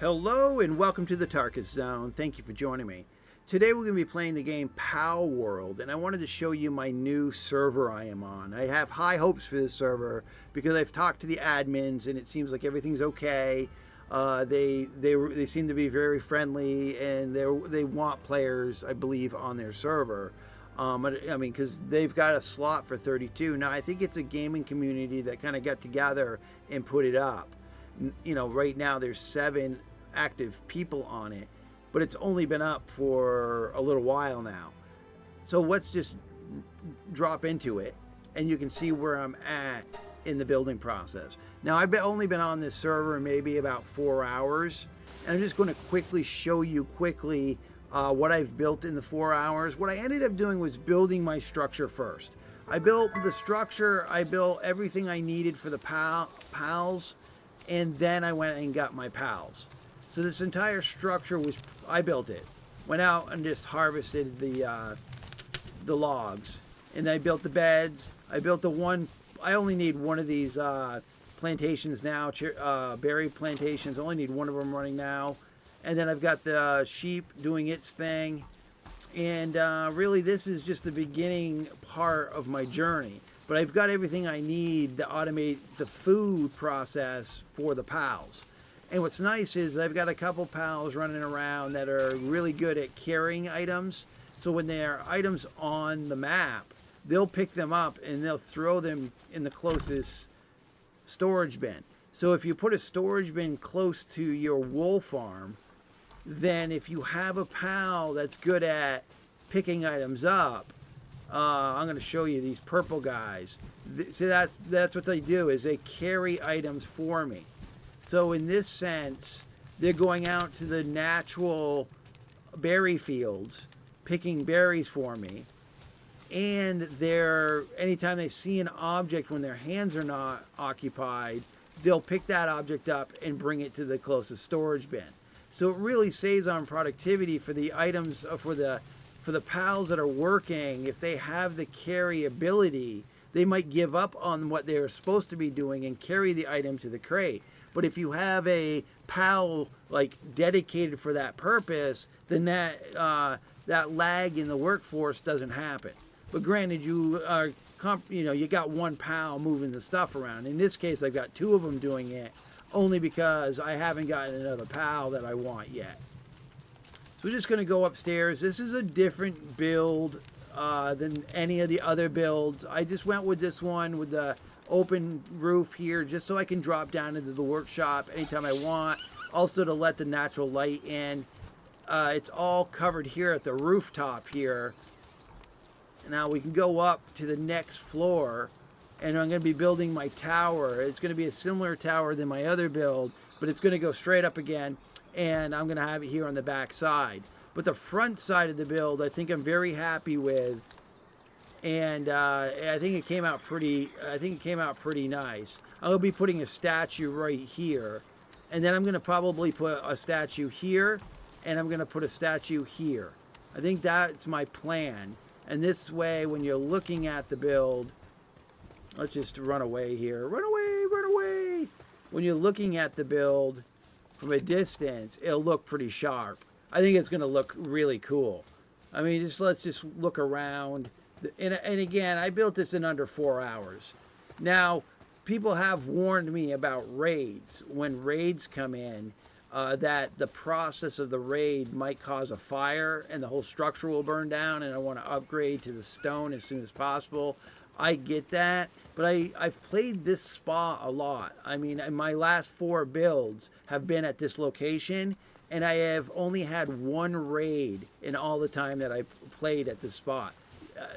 Hello and welcome to the Tarkus Zone. Thank you for joining me. Today we're going to be playing the game Palworld, and I wanted to show you my new server I am on. I have high hopes for this server because I've talked to the admins and it seems like everything's okay. They seem to be very friendly and they want players, I believe, on their server. I mean, because they've got a slot for 32. Now I think it's a gaming community that kind of got together and put it up. Right now there's 7 active people on it, but it's only been up for a little while now. So let's just drop into it and you can see where I'm at in the building process. Now I've only been on this server maybe about 4 hours, and I'm just going to quickly show you what I've built in the 4 hours. What I ended up doing was building my structure first. I built the structure, I built everything I needed for the pals, and then I went and got my pals. So this entire structure I built it. Went out and just harvested the logs, and I built the beds. I only need one of these plantations now, berry plantations. I only need one of them running now. And then I've got the sheep doing its thing. And really this is just the beginning part of my journey. But I've got everything I need to automate the food process for the pals. And what's nice is I've got a couple pals running around that are really good at carrying items. So when there are items on the map, they'll pick them up and they'll throw them in the closest storage bin. So if you put a storage bin close to your wool farm, then if you have a pal that's good at picking items up, I'm going to show you these purple guys. So that's what they do, is they carry items for me. So in this sense, they're going out to the natural berry fields, picking berries for me. And anytime they see an object when their hands are not occupied, they'll pick that object up and bring it to the closest storage bin. So it really saves on productivity for the items, for the pals that are working. If they have the carry ability, they might give up on what they're supposed to be doing and carry the item to the crate. But if you have a pal like dedicated for that purpose, then that lag in the workforce doesn't happen. But granted, you got one pal moving the stuff around. In this case, I've got 2 of them doing it, only because I haven't gotten another pal that I want yet. So we're just going to go upstairs. This is a different build than any of the other builds. I just went with this one with the open roof here just so I can drop down into the workshop anytime I want. Also to let the natural light in. It's all covered here at the rooftop here. Now we can go up to the next floor, and I'm going to be building my tower. It's going to be a similar tower than my other build, but it's going to go straight up again, and I'm going to have it here on the back side. But the front side of the build, I think I'm very happy with, and I think it came out pretty nice. I'm going to be putting a statue right here, and then I'm going to probably put a statue here, and I'm going to put a statue here. I think that's my plan. And this way, when you're looking at the build, let's just run away here. Run away, run away. When you're looking at the build from a distance, it'll look pretty sharp. I think it's going to look really cool. I mean, let's just look around. And again, I built this in under 4 hours. Now, people have warned me about raids. When raids come in, that the process of the raid might cause a fire and the whole structure will burn down, and I want to upgrade to the stone as soon as possible. I get that, but I've played this spot a lot. I mean, my last 4 builds have been at this location, and I have only had 1 raid in all the time that I played at this spot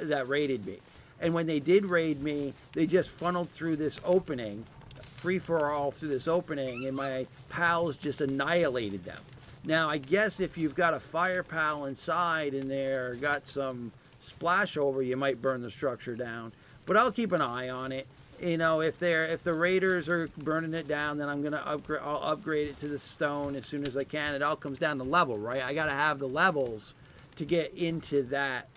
that raided me. And when they did raid me, they just funneled through this opening, free for all through this opening, and my pals just annihilated them. Now, I guess if you've got a fire pal inside and they're got some splash over, you might burn the structure down. But I'll keep an eye on it. If the raiders are burning it down, then I'll upgrade it to the stone as soon as I can. It all comes down to level, right? I got to have the levels to get into that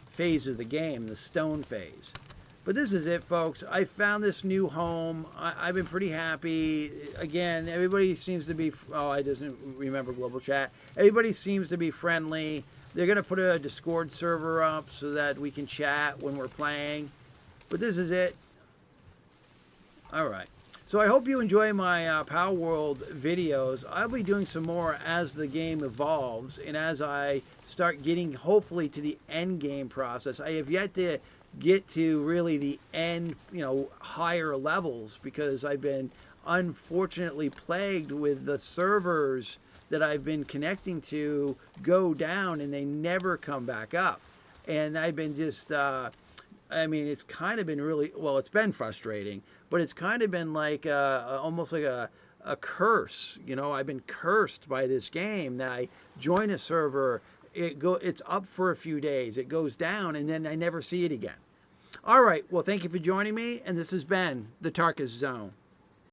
phase of the game, the stone phase. But this is it, folks. I found this new home. I've been pretty happy. Again, everybody seems to be, oh, I doesn't remember global chat. Everybody seems to be friendly. They're going to put a Discord server up so that we can chat when we're playing. But this is it. All right. So I hope you enjoy my Palworld videos. I'll be doing some more as the game evolves and as I start getting, hopefully, to the end game process. I have yet to get to really the end, higher levels, because I've been unfortunately plagued with the servers that I've been connecting to go down and they never come back up. And I've been just, it's kind of been really, well, it's been frustrating, but it's kind of been like almost like a curse. I've been cursed by this game that I join a server, it's up for a few days, it goes down, and then I never see it again. All right, well, thank you for joining me, and this has been the Tarkus Zone.